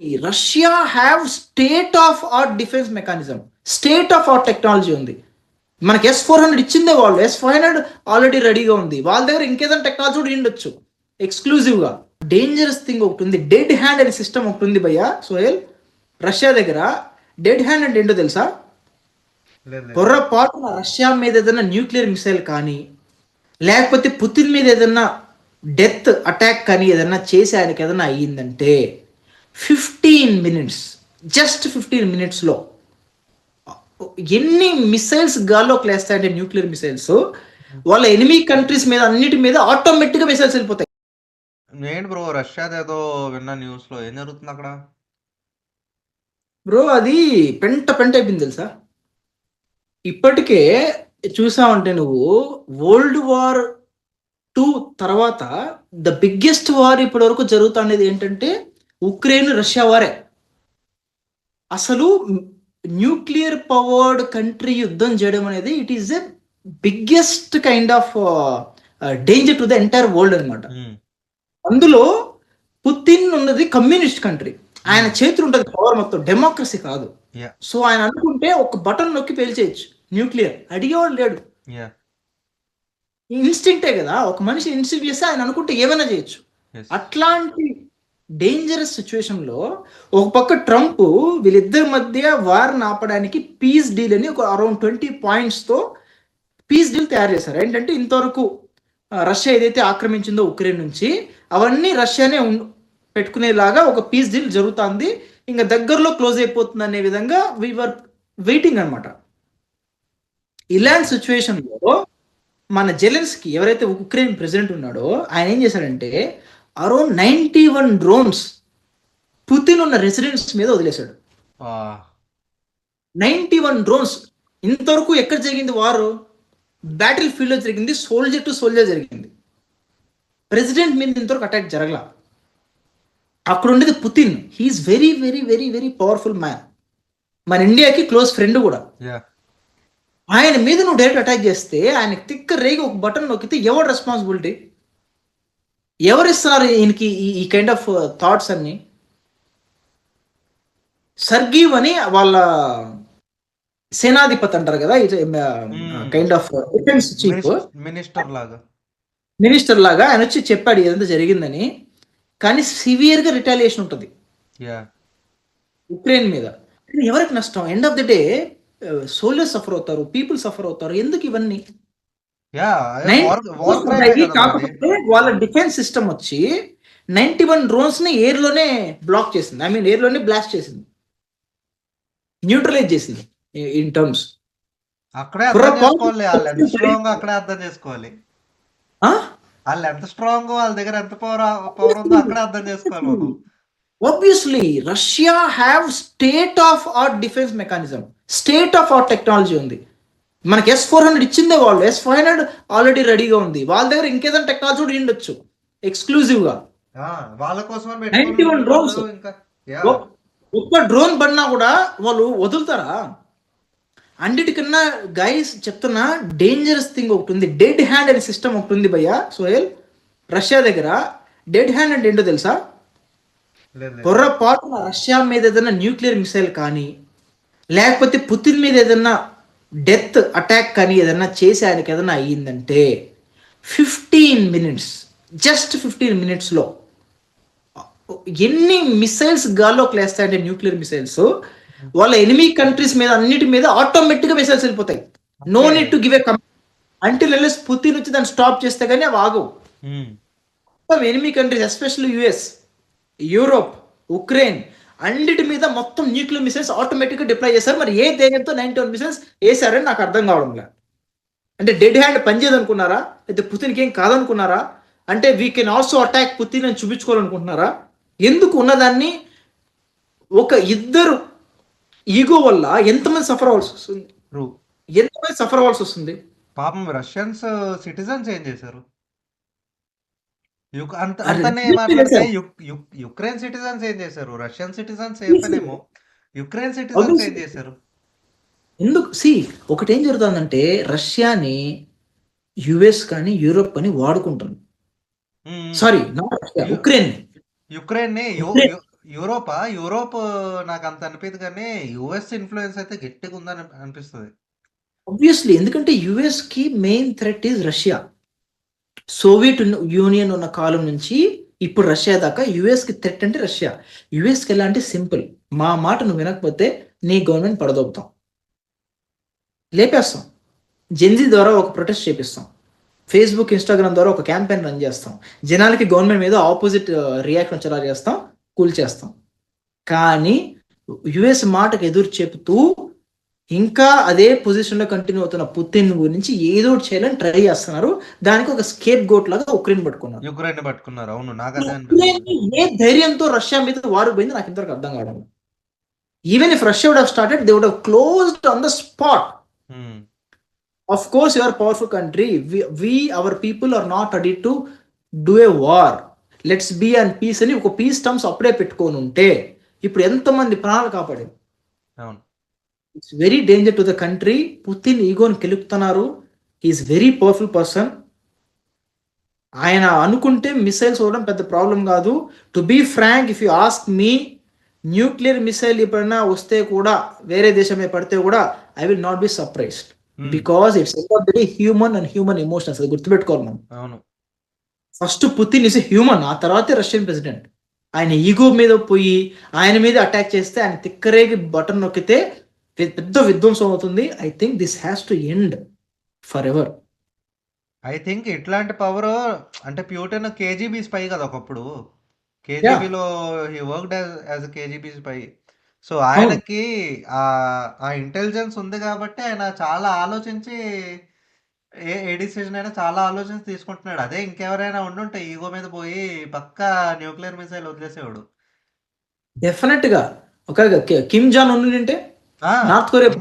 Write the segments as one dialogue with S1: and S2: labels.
S1: Russia have state of art defence mechanism, state of art technology ఉంది. మనకి S-400 ఇచ్చిందే వాళ్ళు, S-500 ఆల్రెడీ రెడీగా ఉంది. వాళ్ళ దగ్గర ఇంకేదైనా టెక్నాలజీ కూడా ఉండొచ్చు ఎక్స్క్లూజివ్గా. డేంజరస్ థింగ్ ఒకటి ఉంది, డెడ్ హ్యాండ్ అనే సిస్టమ్ ఒకటి ఉంది భయ్యా సోహెల్. రష్యా దగ్గర డెడ్ హ్యాండ్ అంటే ఏంటో తెలుసా? పొర్రపాటున రష్యా మీద ఏదైనా న్యూక్లియర్ మిసైల్ కానీ, లేకపోతే పుతిన్ మీద ఏదైనా డెత్ అటాక్ కానీ ఏదైనా చేసి ఆయనకి ఏదైనా అయ్యిందంటే 15 మినిట్స్, జస్ట్ 15 మినిట్స్లో ఎన్ని మిసైల్స్ గాల్లోకి లేస్తాయంటే న్యూక్లియర్ మిసైల్స్, వాళ్ళ ఎనిమీ కంట్రీస్ మీద అన్నిటి మీద ఆటోమేటిక్గా మిసైల్స్ వెళ్ళిపోతాయి.
S2: నేను బ్రో రష్యాదేదో విన్నా న్యూస్ లో, ఏం జరుగుతుంది అక్కడ
S1: బ్రో? అది పెంట అయిపోయింది తెలుసా. ఇప్పటికే చూసావంటే నువ్వు వరల్డ్ వార్ 2 తర్వాత ద బిగ్గెస్ట్ వార్ ఇప్పటి వరకు జరుగుతున్నది ఏంటంటే ఉక్రెయిన్ రష్యా వారే. అసలు న్యూక్లియర్ పవర్డ్ కంట్రీ యుద్ధం చేయడం అనేది it is a biggest kind of danger to the entire world అనమాట. అందులో పుతిన్ ఉన్నది కమ్యూనిస్ట్ కంట్రీ, ఆయన చేతులు ఉంటుంది పవర్ మొత్తం, డెమోక్రసీ కాదు. సో ఆయన అనుకుంటే ఒక బటన్ నొక్కి పేల్చేయచ్చు న్యూక్లియర్, అడిగేవాడు లేడు. ఇన్స్టింక్టే కదా, ఒక మనిషి ఇన్స్టింక్ట్ చేస్తే ఆయన అనుకుంటే ఏమైనా చేయొచ్చు. అట్లాంటి డేంజరస్ సిచ్యువేషన్లో ఒక పక్క ట్రంప్ వీళ్ళిద్దరి మధ్య వార్ని ఆపడానికి పీస్ డీల్ అని ఒక అరౌండ్ 20 పాయింట్స్తో పీస్ డీల్ తయారు చేశారు. ఏంటంటే ఇంతవరకు రష్యా ఏదైతే ఆక్రమించిందో ఉక్రెయిన్ నుంచి అవన్నీ రష్యానే పెట్టుకునేలాగా ఒక పీస్ డీల్ జరుగుతుంది, ఇంకా దగ్గరలో క్లోజ్ అయిపోతుంది అనే విధంగా వీఆర్ వెయిటింగ్ అనమాట. ఇలాంటి సిచ్యువేషన్లో మన జెలెన్స్కీ ఎవరైతే ఉక్రెయిన్ ప్రెసిడెంట్ ఉన్నాడో ఆయన ఏం చేశాడంటే అరౌండ్ 91 డ్రోన్స్ పుతిన్ ఉన్న రెసిడెన్స్ మీద వదిలేశాడు. 91 డ్రోన్స్. ఇంతవరకు ఎక్కడ జరిగింది వారు? బ్యాటిల్ ఫీల్డ్ లో జరిగింది, సోల్జర్ టు సోల్జర్ జరిగింది. ప్రెసిడెంట్ మీద ఇంతవరకు అటాక్ జరగల. అక్కడ ఉండేది Putin, he's very very very very powerful man, మన ఇండియాకి క్లోజ్ ఫ్రెండ్ కూడా. ఆయన మీద నువ్వు డైరెక్ట్ అటాక్ చేస్తే ఆయన తిక్క రేగి ఒక బటన్ నొక్కితే ఎవరు రెస్పాన్సిబిలిటీ? ఎవరు ఇస్తున్నారు ఈయనకి ఈ కైండ్ ఆఫ్ థాట్స్ అన్ని? సర్గీవ్ అని వాళ్ళ సేనాధిపతి అంటారు కదా, kind of defence chief minister లాగా ఆయన వచ్చి చెప్పాడు ఇదంతా జరిగిందని. కానీ సివియర్ గా రిటాలియేషన్ ఉంటుంది ఉక్రెయిన్ మీద. ఎవరికి నష్టం? End of the day soldiers suffer అవుతారు, పీపుల్ సఫర్ అవుతారు. ఎందుకు ఇవన్నీ? కాకపోతే వాళ్ళ డిఫెన్స్ సిస్టమ్ వచ్చి 91 డ్రోన్స్ ని ఎయిర్ లోనే బ్లాక్ చేసింది, ఐ మీన్ ఎయిర్ లోనే బ్లాస్ట్ చేసింది, న్యూట్రలైజ్ చేసింది. ఇన్ టర్మ్స్
S2: అక్కడే ఎంత స్ట్రాంగ్ వాళ్ళ దగ్గర ఎంత పవర్ ఉందో అక్కడే అర్థం చేసుకోవాలి.
S1: Obviously Russia have state of art defence mechanism, state of art technology ఉంది. మనకి S-400 ఇచ్చిందే వాళ్ళు, S-500 ఆల్రెడీ రెడీగా ఉంది. వాళ్ళ దగ్గర ఇంకేదైనా టెక్నాలజీ కూడా ఉండొచ్చు ఎక్స్క్లూజివ్గా.
S2: వాళ్ళ కోసం
S1: 91 డ్రోన్స్. ఒక్క డ్రోన్ పడినా కూడా వాళ్ళు వదులుతారా? అన్నిటికన్నా గైస్ చెప్తున్నా డేంజరస్ థింగ్ ఒకటి ఉంది, డెడ్ హ్యాండ్ అనే సిస్టమ్ ఒకటి ఉంది భయ్యా సోహెల్. రష్యా దగ్గర డెడ్ హ్యాండ్ అంటే ఏంటో తెలుసా? పొర్రపాటున రష్యా మీద ఏదైనా న్యూక్లియర్ మిసైల్ కానీ, లేకపోతే పుతిన్ మీద ఏదైనా డెత్ అటాక్ కానీ ఏదైనా చేసి ఆయనకి ఏదైనా అయ్యిందంటే 15 మినిట్స్, జస్ట్ 15 మినిట్స్లో ఎన్ని మిసైల్స్ గాల్లోకి లేస్తాయంటే న్యూక్లియర్ మిసైల్స్, వాళ్ళ ఎనిమీ కంట్రీస్ మీద అన్నిటి మీద ఆటోమేటిక్గా మిసైల్స్ వెళ్ళిపోతాయి. No need to give a until unless Putin వచ్చి దాన్ని స్టాప్ చేస్తే కానీ అవి ఆగవు. మొత్తం enemy countries especially US, Europe, Ukraine అన్నిటి మీద మొత్తం న్యూక్లియర్ మిసైల్స్ ఆటోమేటిక్గా డిప్లాయ్ చేశారు. మరి ఏ ధైర్యంతో 91 మిసైల్స్ వేశారని నాకు అర్థం కావడం లేదు. అంటే డెడ్ హ్యాండ్ పనిచేయదనుకున్నారా? అయితే పుతిన్కి ఏం కాదనుకున్నారా? అంటే we can also attack Putin అని చూపించుకోవాలనుకుంటున్నారా? ఎందుకు ఉన్నదాన్ని ఒక ఇద్దరు ఈగో వల్ల ఎంతమంది సఫర్ అవ్వాల్సి వస్తుంది? ఎంతమంది సఫర్ అవ్వాల్సి వస్తుంది?
S2: పాపం రష్యన్స్ సిటిజన్స్ ఏం చేశారు? యుక్రెయిన్ సిటిజన్స్ ఏం చేశారు? రష్యన్ సిటిజన్స్ ఏం పనేమో, యుక్రెయిన్ సిటిజన్స్ ఏం చేశారు?
S1: ఎందుకు ఒకటి ఏం జరుగుతుందంటే రష్యాని US కానీ యూరోప్ కానీ వాడుకుంటుంది. సారీ, ఉక్రెయిన్
S2: యూరోప్ నాకు అంత అనిపించదు కానీ యుఎస్ ఇన్ఫ్లుయెన్స్ అయితే గట్టిగా ఉందని అనిపిస్తుంది.
S1: ఆబ్వియస్లీ ఎందుకంటే యుఎస్ కి main threat is Russia. Soviet union ఉన్న కాలం నుంచి ఇప్పుడు రష్యా దాకా యుఎస్ కి థ్రెట్ అంటే రష్యా. యుఎస్ కి ఎలా అంటే సింపుల్, మా మాట నువ్వు వినకపోతే నీ గవర్నమెంట్ పడదొబ్బుతాం, లేపేస్తాం. జెన్జీ ద్వారా ఒక ప్రొటెస్ట్ చేపిస్తాం, ఫేస్బుక్ ఇన్స్టాగ్రామ్ ద్వారా ఒక క్యాంపెయిన్ రన్ చేస్తాం, జనాలకి గవర్నమెంట్ మీద ఆపోజిట్ రియాక్షన్ వచ్చేలా చేస్తాం, కూల్ చేస్తాం. కానీ యుఎస్ మాటకు ఎదురు చెబుతూ ఇంకా అదే పొజిషన్లో కంటిన్యూ అవుతున్న పుతిన్ గురించి ఏదో ఒకటి చేయాలని ట్రై చేస్తున్నారు. దానికి ఒక స్కేప్ గోట్ లాగా ఉక్రెయిన్ పట్టుకున్నారు.
S2: యుక్రెయిన్ పట్టుకున్నారు. అవును, నాకు అదే అనిపిస్తుంది.
S1: ఉక్రెయిన్ ఏ ధైర్యంతో రష్యా మీద వారు పోయింది నాకు ఇంతవరకు అర్థం కావడం. Even if Russia would have started they would have closed on the spot. Of course, you are a powerful country. Our people are not ready to do a war. Let's be on peace అని ఒక piece terms అప్పుడే పెట్టుకొని ఉంటే ఇప్పుడు ఎంతమంది ప్రాణాలు కాపాడారు.
S2: అవును,
S1: it's very danger to the country. Putin ఈగోని కెలుపుతున్నారు. He is very powerful person. ఆయన అనుకుంటే మిసైల్స్ వదలడం పెద్ద ప్రాబ్లం కాదు. To be frank, if you ask me, nuclear missile ఎప్పుడైనా వస్తే కూడా వేరే దేశం మీద పడితే కూడా I will not be surprised. Because it's very human and human emotions. అది గుర్తుపెట్టుకోవాలి మనం.
S2: అవును.
S1: ఫస్ట్ పుతిన్ ఇస్ హ్యూమన్, ఆ తర్వాతే రష్యన్ ప్రెసిడెంట్. ఆయన ఈగో మీద పోయి ఆయన మీద అటాక్ చేస్తే, ఆయన తిక్కరేగి బటన్ నొక్కితే పెద్ద విధ్వంసం అవుతుంది. I think this has to end forever.
S2: I think ఇట్లాంటి పవర్ అంటే ప్యూటన్ కేజీబీ స్పై కదా ఒకప్పుడు. కేజీబీలో he worked as KGB spy. So ఆయనకి ఆ ఇంటెలిజెన్స్ ఉంది కాబట్టి ఆయన చాలా ఆలోచించి ఏ డిసిజన్ అయినా చాలా ఆలోచించి తీసుకుంటున్నాడు. అదే ఇంకెవరైనా ఉండుంటే ఈగో మీద పోయి పక్కా న్యూక్లియర్ మిసైల్ వదిలేసేవాడు.
S1: డెఫినెట్ గా ఒక కిమ్ జాన్ ఉంటే నార్త్ కొరియా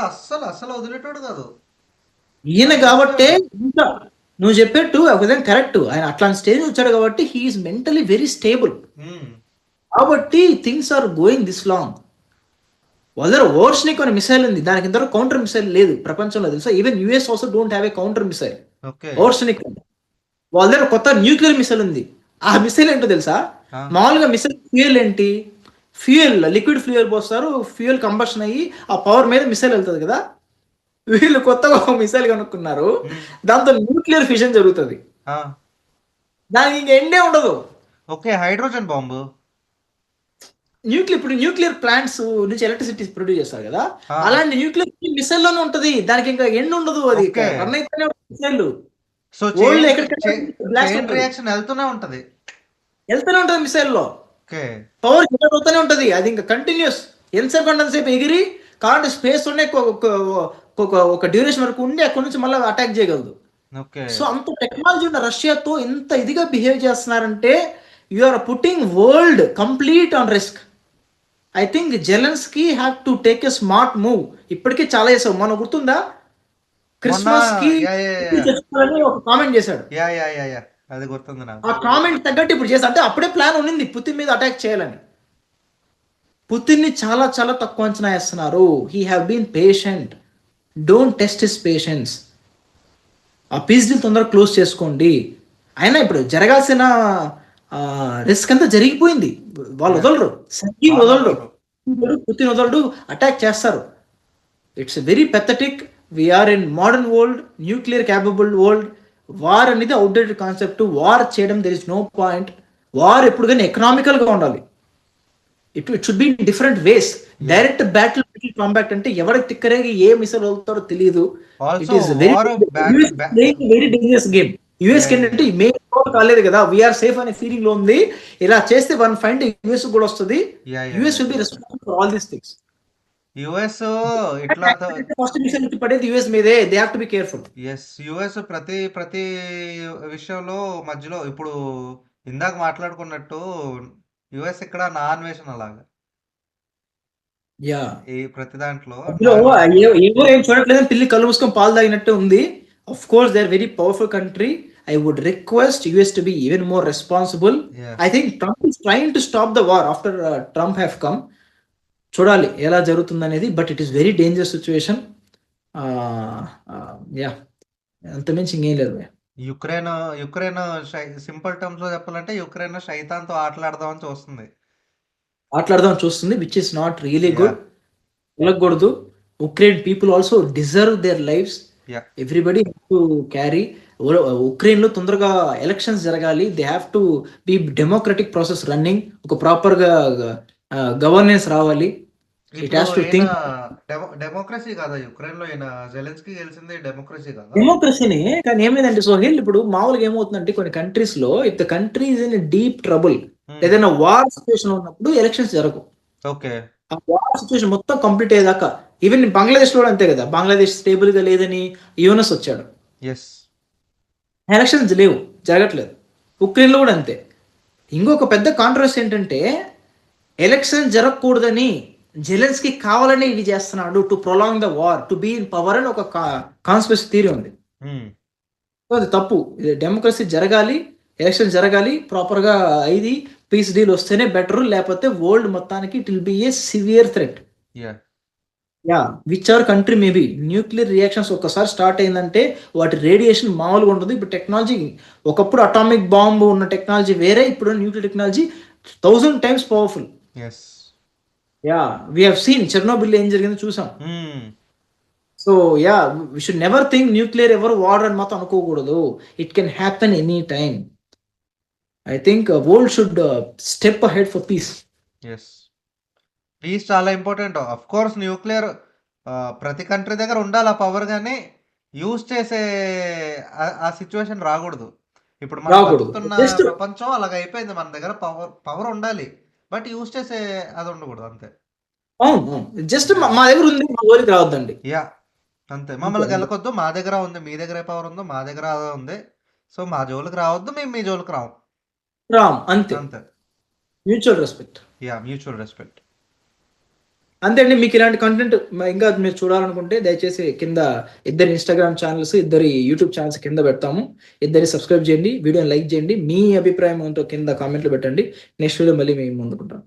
S2: అస్సలు వదిలేటోడు కాదు
S1: ఈయన. కాబట్టి ఇంకా నువ్వు చెప్పేట్టు ఒక విధంగా కరెక్ట్. ఆయన అట్లాంటి స్టేజ్ వచ్చాడు కాబట్టి హీఈస్ మెంటలీ వెరీ స్టేబుల్. కాబట్టి things are going this long. వాళ్ళ దగ్గర ఓర్స్నిక్ అనే మిసైల్ ఉంది, దానికి ఇంత కౌంటర్ మిసైల్ లేదు ప్రపంచంలో, తెలుసా? Even US also don't have a counter missile. Oreshnik వాళ్ళ దగ్గర కొత్త న్యూక్లియర్ మిసైల్ ఉంది. ఆ మిసైల్ ఏంటో తెలుసా? మామూలుగా మిసైల్ ఫ్యూయల్ ఏంటి? ఫ్యూయల్, లిక్విడ్ ఫ్యూయల్ పోస్తారు, ఫ్యూయల్ కంబషన్ అయ్యి ఆ పవర్ మీద మిసైల్ వెళ్తుంది కదా. వీళ్ళు కొత్తగా ఒక మిసైల్ కనుక్కున్నారు, దాంతో న్యూక్లియర్ ఫిషన్ జరుగుతుంది. దానికి ఇంక ఎండే ఉండదు.
S2: Okay, hydrogen bomb.
S1: ఇప్పుడు న్యూక్లియర్ ప్లాంట్స్ నుంచి ఎలక్ట్రిసిటీ ప్రొడ్యూస్ చేస్తారు కదా, అలాంటి న్యూక్లియర్ మిసైల్ లోనే ఉంటది. దానికి ఇంకా ఎండ్ ఉండదు, అది రన్ అయితేనే మిసైల్.
S2: సో రియాక్షన్ వెళ్తూనే ఉంటది
S1: మిసైల్ లో, పవర్ జనరేట్ అవుతూనే ఉంటది. అది ఇంకా కంటిన్యూస్ ఎంతసేపు ఎగిరి కాబట్టి స్పేస్ లోనే ఒక డ్యూరేషన్ వరకు ఉండి అక్కడ నుంచి మళ్ళీ అటాక్ చేయగలదు. సో అంత టెక్నాలజీ ఉన్న రష్యాతో ఇంత ఇదిగా బిహేవ్ చేస్తున్నారంటే you are putting world complete on risk. I think Zelensky have to take a smart move. ఇప్పటికే చాలా చేసావు. మనం గుర్తుందా, క్రిస్మస్ కి ఒక కామెంట్ చేశాడు.
S2: అది గుర్తుంది నాకు.
S1: ఆ కామెంట్ తగ్గట్టు ఇప్పుడు చేస్తా అంటే అప్పుడే ప్లాన్ ఉన్నింది పుతిన్ మీద అటాక్ చేయాలని. పుతిన్ ని చాలా చాలా తక్కువ అంచనా వేస్తున్నారు. He have been patient. Don't test his patience. ఆ పీస్ డీల్ తొందరగా క్లోజ్ చేసుకోండి. అయినా ఇప్పుడు జరగాల్సిన రిస్క్ అంతా జరిగిపోయింది. వాళ్ళు వదలరు, వదలరు, పుతిన్ వదలడు, అటాక్ చేస్తారు. It's very pathetic. We're in modern world, nuclear capable world. War అనేది అవుట్డేటెడ్ కాన్సెప్ట్. వార్ చేయడం there is no point. War ఎప్పుడు కానీ ఎకనామికల్ గా ఉండాలి. It should be in different ways. Direct battle combat అంటే ఎవరికి తిక్కరేగి ఏ మిసైల్ వదులుతారో తెలియదు. It is very dangerous game. US కి ఏంటంటే మేము కాలేదు కదా, వీఆర్ సేఫ్ అనే ఫీలింగ్ లో ఉంది. ఇలా చేస్తే వన్ ఫైండ్ యుఎస్ కూడా వస్తుంది. US will be responsible for all these things.
S2: US ఇట్లా
S1: ఫస్ట్ మిసైల్ పడేది యుఎస్ మీదే. They have to be careful.
S2: US ప్రతి విషయంలో మధ్యలో ఇప్పుడు ఇందాక మాట్లాడుకున్నట్టు యుఎస్ ఇక్కడ నా అన్వేషణ లాగా ఈ ప్రతి దాంట్లో
S1: ఏమో ఏం చూడట్లేదని పిల్లి కళ్ళు మూసుకొని పాలు తాగినట్టు ఉంది. Of course they are very powerful country. I would request US to be even more responsible. I think Trump is trying to stop the war after Trump have come. చూడాలి ఎలా జరుగుతుంది అనేది. But it is very dangerous situation. అంత మించి ఇంకేం లేదు.
S2: Ukraine Ukraine simple terms లో చెప్పాలంటే యుక్రెయిన్ శైతాన్‌తో ఆటలాడదామని చూస్తుంది.
S1: ఆటలాడదాం చూస్తుంది, which is not really
S2: yeah!
S1: Good. వెళ్ళకూడదు. Ukraine people also deserve their lives.
S2: Yeah!
S1: Everybody to carry. Ukraine లో తొందరగా ఎలక్షన్స్ జరగాలి. They have to be democratic process running. ఒక ప్రాపర్ గా గవర్నెన్స్ రావాలి. ఇట్
S2: ఇప్పుడు
S1: హ్యాస్ టు
S2: ఈయన
S1: థింక్.
S2: డెమోక్రసీ కాదా యుక్రెయిన్‌లో ఈయన జెలెన్స్కీ గెలిచింది డెమోక్రసీ కాదా?
S1: డెమోక్రసీనే, కానీ ఏమైందంటే సోహెల్, ఇప్పుడు మామూలుగా ఏమవుతుందంటే కొన్ని కంట్రీస్ లో if the country is in deep trouble,
S2: హ్మ్.
S1: ఏదైనా వార్ సిచ్యువేషన్ ఉన్నప్పుడు ఎలక్షన్స్ జరగవు.
S2: ఓకే.
S1: ఆ వార్ సిచ్యువేషన్ మొత్తం కంప్లీట్ అయ్యేదాకా. ఈవెన్ బంగ్లాదేశ్ లో కూడా అంతే కదా, బంగ్లాదేశ్ స్టేబుల్ గా లేదని యూనస్ వచ్చాడు,
S2: యెస్.
S1: ఎలక్షన్స్ లేవు, జరగట్లేదు. ఉక్రెయిన్ లో కూడా అంతే. ఇంకొక పెద్ద కాంట్రవర్సీ ఏంటంటే ఎలక్షన్ జరగకూడదని జెలెన్స్కీ కావాలని ఇది చేస్తున్నాడు, to prolong the war, to be in power అని ఒక కాన్స్పిరసీ థియరీ ఉంది.
S2: హ్మ్.
S1: సో అది తప్పు. ఇది డెమోక్రసీ జరగాలి, ఎలక్షన్ జరగాలి, ప్రాపర్ గా ఇది పీస్ డీల్ వస్తేనే బెటర్, లేకపోతే వరల్డ్ మొత్తానికి it will be A severe threat.
S2: Yeah!
S1: Yeah, which our country maybe. Nuclear reactions ఒక్కసారి స్టార్ట్ అయిందంటే వాటి రేడియేషన్ మామూలుగా ఉంటుంది. ఇప్పుడు టెక్నాలజీ, ఒకప్పుడు అటామిక్ బాంబు ఉన్న టెక్నాలజీ వేరే, ఇప్పుడు nuclear technology 1000 times powerful.
S2: Yes.
S1: Ya, we have seen Chernobyl ఏం జరిగిందో చూసాం.
S2: Hmm.
S1: So ya, we should never think nuclear ఎవరు వాడర్ అని మాత్రం అనుకోకూడదు. It can happen any time. I think world should step ahead for peace.
S2: Yes. Peace చాలా important. Of course nuclear ప్రతి కంట్రీ దగ్గర ఉండాలి ఆ పవర్ గానీ, యూజ్ చేసే ఆ సిట్యుయేషన్ రాగూడదు. ఇప్పుడు మనం
S1: రాకూడదు.
S2: బతుకుతున్న
S1: జస్ట్
S2: ప్రపంచం అలాగయిపోయింది. మన దగ్గర పవర్ ఉండాలి. బట్ యూజ్ చేసే అది ఉండకూడదు అంతే.
S1: అవును. Just
S2: yeah!
S1: మా దగ్గర ఉంది, మా ఊరికి రావద్దండి.
S2: యాహ్! అంతే.
S1: అంతే
S2: మమ్మల్ని
S1: అంతే.
S2: గెలకొద్దు. మా దగ్గర ఉంది. మీ దగ్గర ఏ పవర్ ఉందో మా దగ్గర అదే ఉంది. సో, మా జోలికి రావద్దు. మేము మీ జోలికి రాము.
S1: రామ్ అంతే.
S2: అంతే.
S1: Mutual respect.
S2: Yeah! Mutual respect.
S1: అంతే అండి. మీకు ఇలాంటి కంటెంట్ ఇంకా మీరు చూడాలనుకుంటే దయచేసి కింద ఇద్దరి ఇన్‌స్టాగ్రామ్ ఛానెల్స్, ఇద్దరి యూట్యూబ్ ఛానెల్స్ కింద పెడతాము. ఇద్దరిని సబ్స్క్రైబ్ చేయండి. వీడియోని లైక్ చేయండి. మీ అభిప్రాయం ఏంటో కింద కామెంట్‌లో పెట్టండి. నెక్స్ట్ వీడియో మళ్ళీ మేము ముందుకుంటాం.